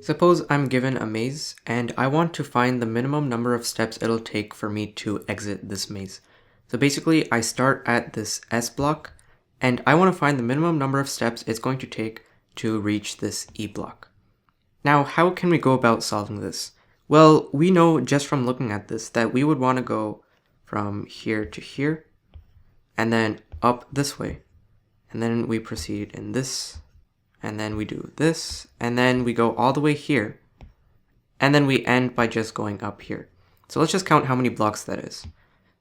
Suppose I'm given a maze and I want to find the minimum number of steps it'll take for me to exit this maze. So basically I start at this S block and I want to find the minimum number of steps it's going to take to reach this E block. Now, how can we go about solving this? Well, we know just from looking at this that we would want to go from here to here and then up this way. And then we proceed in this, and then we do this, and then we go all the way here, and then we end by just going up here. So let's just count how many blocks that is.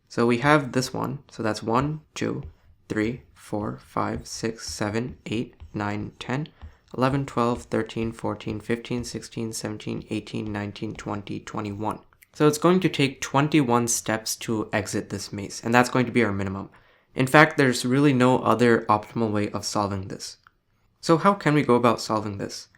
So we have this one, so that's 1, 2, 3, 4, 5, 6, 7, 8, 9, 10, 11, 12, 13, 14, 15, 16, 17, 18, 19, 20, 21. So it's going to take 21 steps to exit this maze, and that's going to be our minimum. In fact, there's really no other optimal way of solving this. So how can we go about solving this?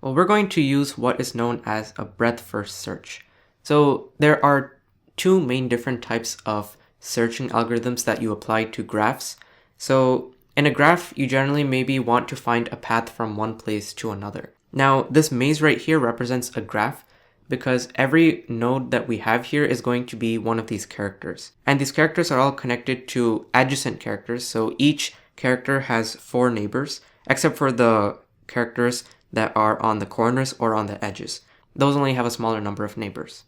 Well, we're going to use what is known as a breadth-first search. So there are two main different types of searching algorithms that you apply to graphs. So in a graph, you generally maybe want to find a path from one place to another. Now, this maze right here represents a graph because every node that we have here is going to be one of these characters. And these characters are all connected to adjacent characters. So each character has 4 neighbors, except for the characters that are on the corners or on the edges. Those only have a smaller number of neighbors.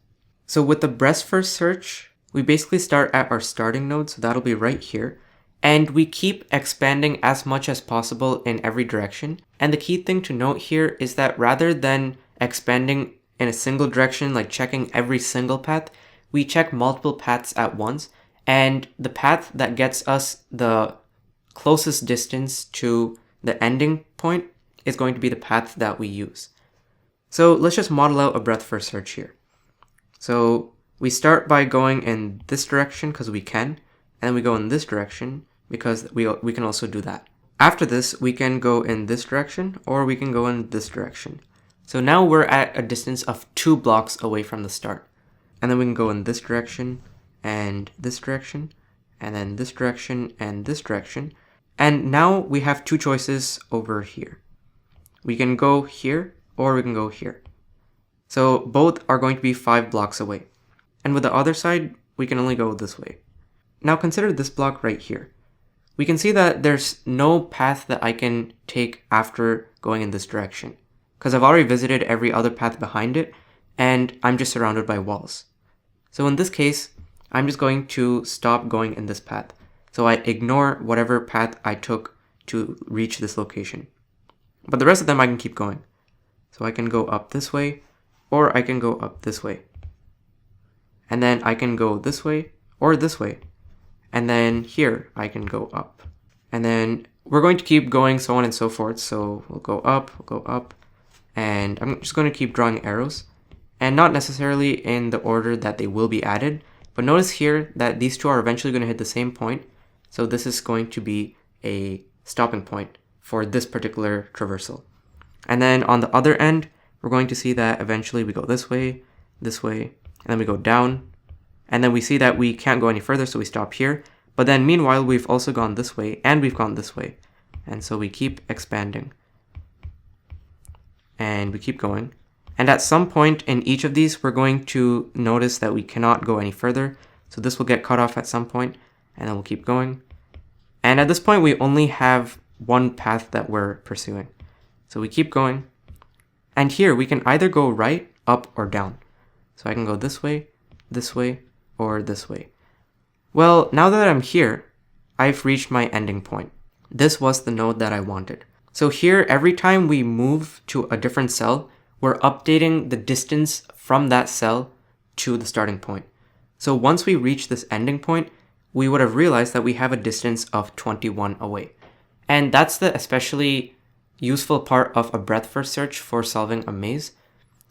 So with the breadth-first search, we basically start at our starting node, so that'll be right here, and we keep expanding as much as possible in every direction. And the key thing to note here is that rather than expanding in a single direction, like checking every single path, we check multiple paths at once, and the path that gets us the closest distance to the ending point is going to be the path that we use. So let's just model out a breadth-first search here. So we start by going in this direction because we can, and then we go in this direction because we can also do that. After this, we can go in this direction or we can go in this direction. So now we're at a distance of 2 blocks away from the start. And then we can go in this direction and this direction, and then this direction and this direction. And now we have 2 choices over here. We can go here or we can go here. So both are going to be 5 blocks away. And with the other side, we can only go this way. Now consider this block right here. We can see that there's no path that I can take after going in this direction, because I've already visited every other path behind it, and I'm just surrounded by walls. So in this case, I'm just going to stop going in this path. So I ignore whatever path I took to reach this location. But the rest of them I can keep going. So I can go up this way, or I can go up this way. And then I can go this way, or this way. And then here I can go up. And then we're going to keep going, so on and so forth. So we'll go up, and I'm just going to keep drawing arrows. And not necessarily in the order that they will be added, but notice here that these two are eventually going to hit the same point. So this is going to be a stopping point for this particular traversal. And then on the other end, we're going to see that eventually we go this way, and then we go down. And then we see that we can't go any further, so we stop here. But then meanwhile, we've also gone this way, and we've gone this way. And so we keep expanding. And we keep going. And at some point in each of these, we're going to notice that we cannot go any further. So this will get cut off at some point, and then we'll keep going. And at this point, we only have one path that we're pursuing. So we keep going. And here, we can either go right, up, or down. So I can go this way, or this way. Well, now that I'm here, I've reached my ending point. This was the node that I wanted. So here, every time we move to a different cell, we're updating the distance from that cell to the starting point. So once we reach this ending point, we would have realized that we have a distance of 21 away. And that's the especially useful part of a breadth-first search for solving a maze,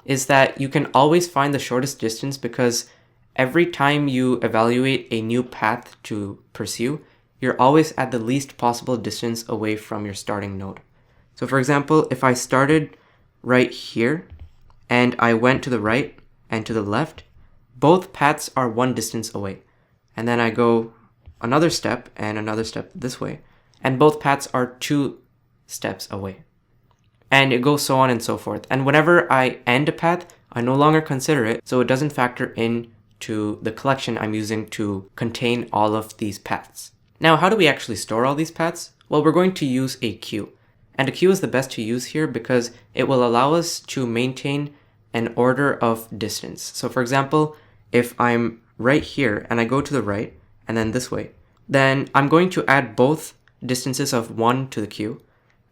is that you can always find the shortest distance because every time you evaluate a new path to pursue, you're always at the least possible distance away from your starting node. So for example, if I started right here and I went to the right and to the left, both paths are one distance away. And then I go another step and another step this way, and both paths are 2 steps away. And it goes so on and so forth. And whenever I end a path, I no longer consider it, so it doesn't factor in to the collection I'm using to contain all of these paths. Now, how do we actually store all these paths? Well, we're going to use a queue. And a queue is the best to use here because it will allow us to maintain an order of distance. So for example, if I'm right here and I go to the right and then this way, then I'm going to add both distances of 1 to the queue.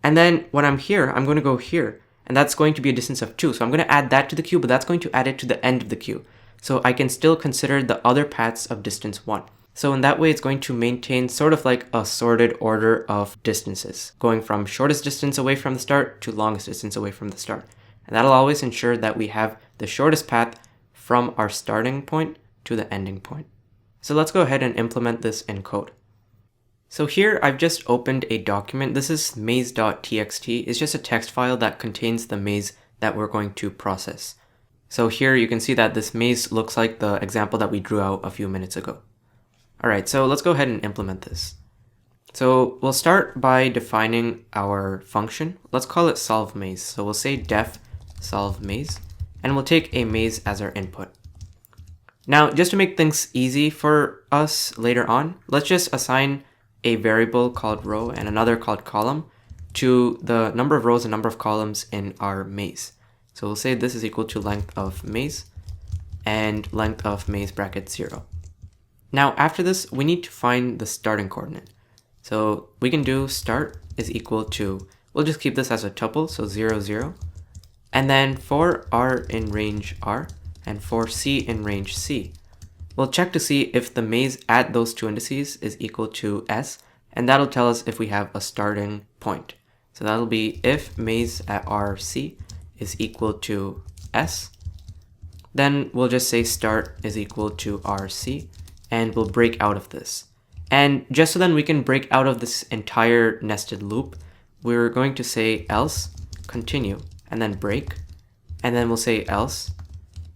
And then when I'm here, I'm going to go here, and that's going to be a distance of 2. So I'm going to add that to the queue, but that's going to add it to the end of the queue. So I can still consider the other paths of distance 1. So in that way, it's going to maintain sort of like a sorted order of distances, going from shortest distance away from the start to longest distance away from the start. And that'll always ensure that we have the shortest path from our starting point to the ending point. So let's go ahead and implement this in code. So here I've just opened a document. This is maze.txt. It's just a text file that contains the maze that we're going to process. So here you can see that this maze looks like the example that we drew out a few minutes ago. All right, so let's go ahead and implement this. So we'll start by defining our function. Let's call it solve maze. So we'll say def solve maze, and we'll take a maze as our input. Now, just to make things easy for us later on, let's just assign a variable called row and another called column to the number of rows and number of columns in our maze. So we'll say this is equal to length of maze and length of maze bracket 0. Now after this, we need to find the starting coordinate. So we can do start is equal to, we'll just keep this as a tuple, so 0, 0. And then for r in range r and for c in range c, we'll check to see if the maze at those 2 indices is equal to s, and that'll tell us if we have a starting point. So that'll be if maze at rc is equal to s, then we'll just say start is equal to rc, and we'll break out of this. And just so then we can break out of this entire nested loop, we're going to say else, continue, and then break, and then we'll say else.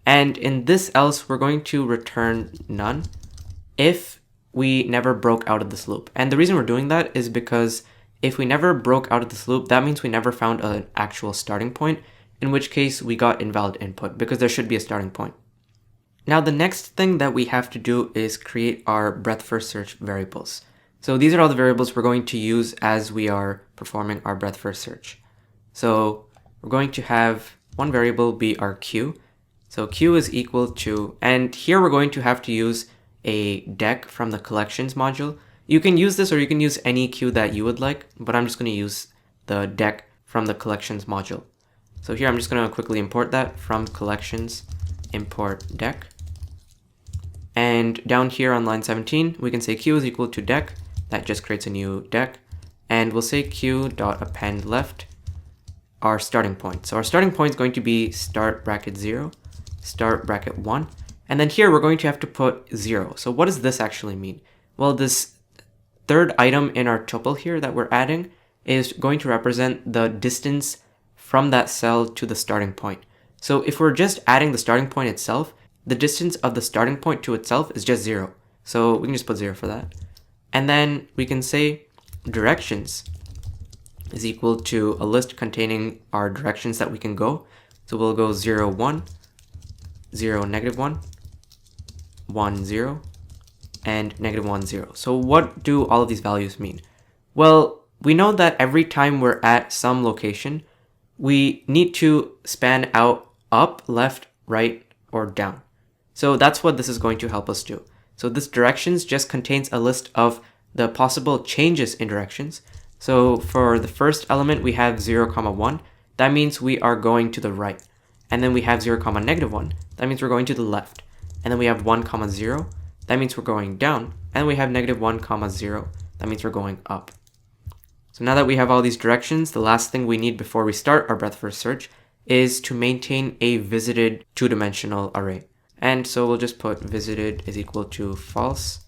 And in this else, we're going to return none if we never broke out of this loop. And the reason we're doing that is because if we never broke out of this loop, that means we never found an actual starting point, in which case we got invalid input because there should be a starting point. Now the next thing that we have to do is create our breadth first search variables. So these are all the variables we're going to use as we are performing our breadth first search. So we're going to have one variable be our queue. So queue is equal to, and here we're going to have to use a deck from the collections module. You can use this or you can use any queue that you would like, but I'm just going to use the deck from the collections module. So here I'm just going to quickly import that from collections import deck. And down here on line 17, we can say queue is equal to deck. That just creates a new deck. And we'll say queue.append left our starting point. So our starting point is going to be start bracket 0, start bracket 1. And then here we're going to have to put 0. So what does this actually mean? Well, this third item in our tuple here that we're adding is going to represent the distance from that cell to the starting point. So if we're just adding the starting point itself, the distance of the starting point to itself is just 0. So we can just put 0 for that. And then we can say directions is equal to a list containing our directions that we can go. So we'll go 0, 1, 0, negative 1, 1, 0, and negative 1, 0. So what do all of these values mean? Well, we know that every time we're at some location, we need to span out up, left, right, or down. So that's what this is going to help us do. So this directions just contains a list of the possible changes in directions. So for the first element, we have 0, 1. That means we are going to the right. And then we have 0, negative 1. That means we're going to the left. And then we have 1, 0. That means we're going down. And we have negative 1, 0. That means we're going up. So now that we have all these directions, the last thing we need before we start our breadth first search is to maintain a visited two-dimensional array. And so we'll just put visited is equal to false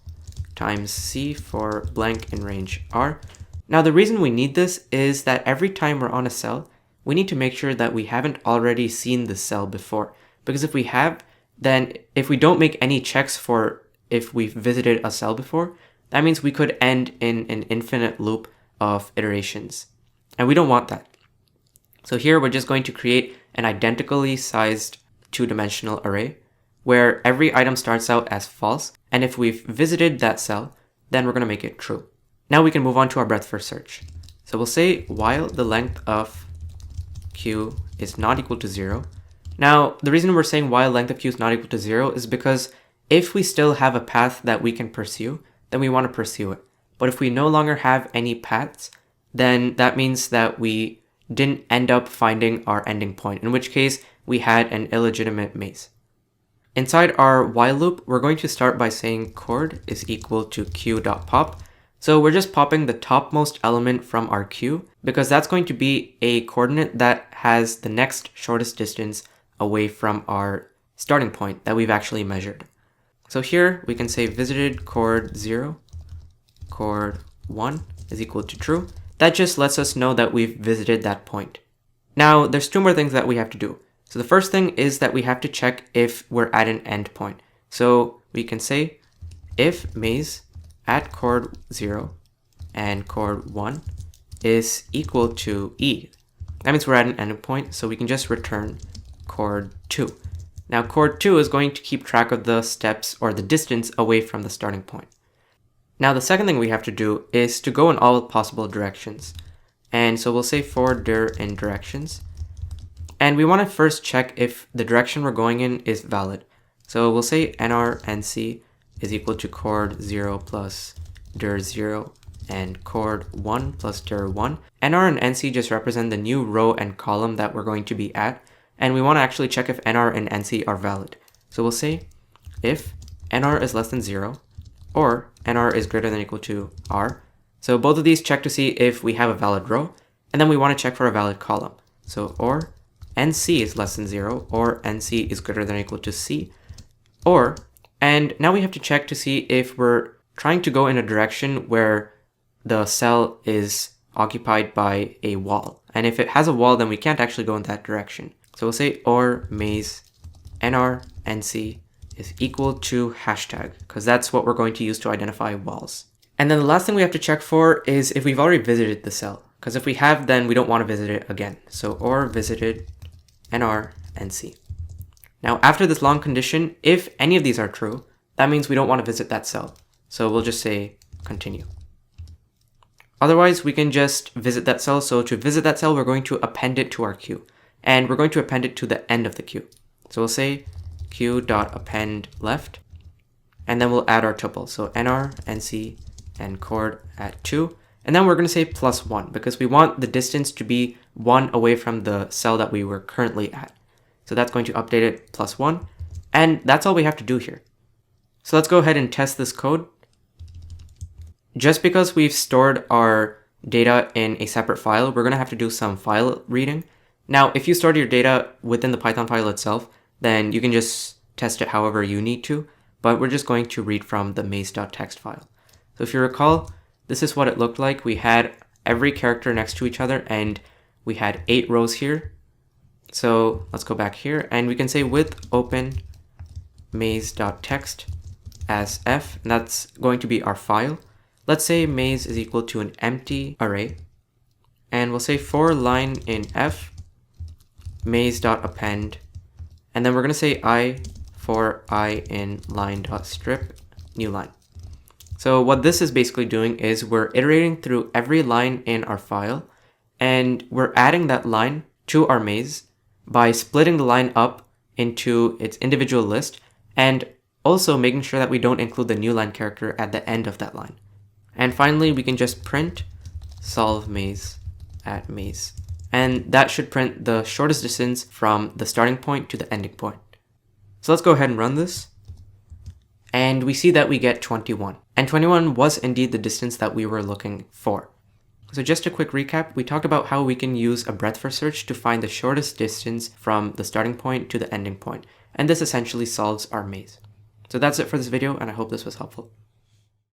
times c for blank in range r. Now the reason we need this is that every time we're on a cell, we need to make sure that we haven't already seen the cell before. Because if we have, then if we don't make any checks for if we've visited a cell before, that means we could end in an infinite loop of iterations. And we don't want that. So here we're just going to create an identically sized two-dimensional array where every item starts out as false. And if we've visited that cell, then we're going to make it true. Now we can move on to our breadth first search. So we'll say while the length of Q is not equal to 0. Now, the reason we're saying while length of Q is not equal to 0 is because if we still have a path that we can pursue, then we want to pursue it. But if we no longer have any paths, then that means that we didn't end up finding our ending point, in which case we had an illegitimate maze. Inside our while loop, we're going to start by saying chord is equal to q.pop. So we're just popping the topmost element from our queue because that's going to be a coordinate that has the next shortest distance away from our starting point that we've actually measured. So here we can say visited chord 0, chord 1 is equal to true. That just lets us know that we've visited that point. Now there's two more things that we have to do. So the first thing is that we have to check if we're at an endpoint. So we can say if maze at chord 0 and chord 1 is equal to E. That means we're at an endpoint, so we can just return chord 2. Now chord 2 is going to keep track of the steps or the distance away from the starting point. Now the second thing we have to do is to go in all possible directions. And so we'll say for dir in directions. And we want to first check if the direction we're going in is valid. So we'll say nr_nc is equal to chord 0 plus dir 0 and chord 1 plus dir 1. nr and nc just represent the new row and column that we're going to be at. And we want to actually check if nr and nc are valid. So we'll say if nr is less than 0 or nr is greater than or equal to r. So both of these check to see if we have a valid row. And then we want to check for a valid column. So or nc is less than 0 or nc is greater than or equal to c. Or, and now we have to check to see if we're trying to go in a direction where the cell is occupied by a wall. And if it has a wall, then we can't actually go in that direction. So we'll say or maze nr_nc is equal to hashtag, because that's what we're going to use to identify walls. And then the last thing we have to check for is if we've already visited the cell, because if we have, then we don't want to visit it again. So or visited nr_nc. Now after this long condition, if any of these are true, that means we don't want to visit that cell. So we'll just say continue. Otherwise, we can just visit that cell. So to visit that cell, we're going to append it to our queue. And we're going to append it to the end of the queue. So we'll say queue.append left. And then we'll add our tuple. So nr, nc, and chord at 2. And then we're going to say plus 1 because we want the distance to be 1 away from the cell that we were currently at. So that's going to update it plus 1. And that's all we have to do here. So let's go ahead and test this code. Just because we've stored our data in a separate file, we're going to have to do some file reading. Now, if you stored your data within the Python file itself, then you can just test it however you need to. But we're just going to read from the maze.txt file. So if you recall, this is what it looked like. We had every character next to each other and we had 8 rows here. So let's go back here and we can say with open maze.txt as f, and that's going to be our file. Let's say maze is equal to an empty array. And we'll say for line in f, maze.append, and then we're going to say I for I in line.strip, new line. So what this is basically doing is we're iterating through every line in our file, and we're adding that line to our maze by splitting the line up into its individual list, and also making sure that we don't include the new line character at the end of that line. And finally, we can just print solve maze at maze. And that should print the shortest distance from the starting point to the ending point. So let's go ahead and run this. And we see that we get 21. And 21 was indeed the distance that we were looking for. So just a quick recap, we talked about how we can use a breadth first search to find the shortest distance from the starting point to the ending point. And this essentially solves our maze. So that's it for this video, and I hope this was helpful.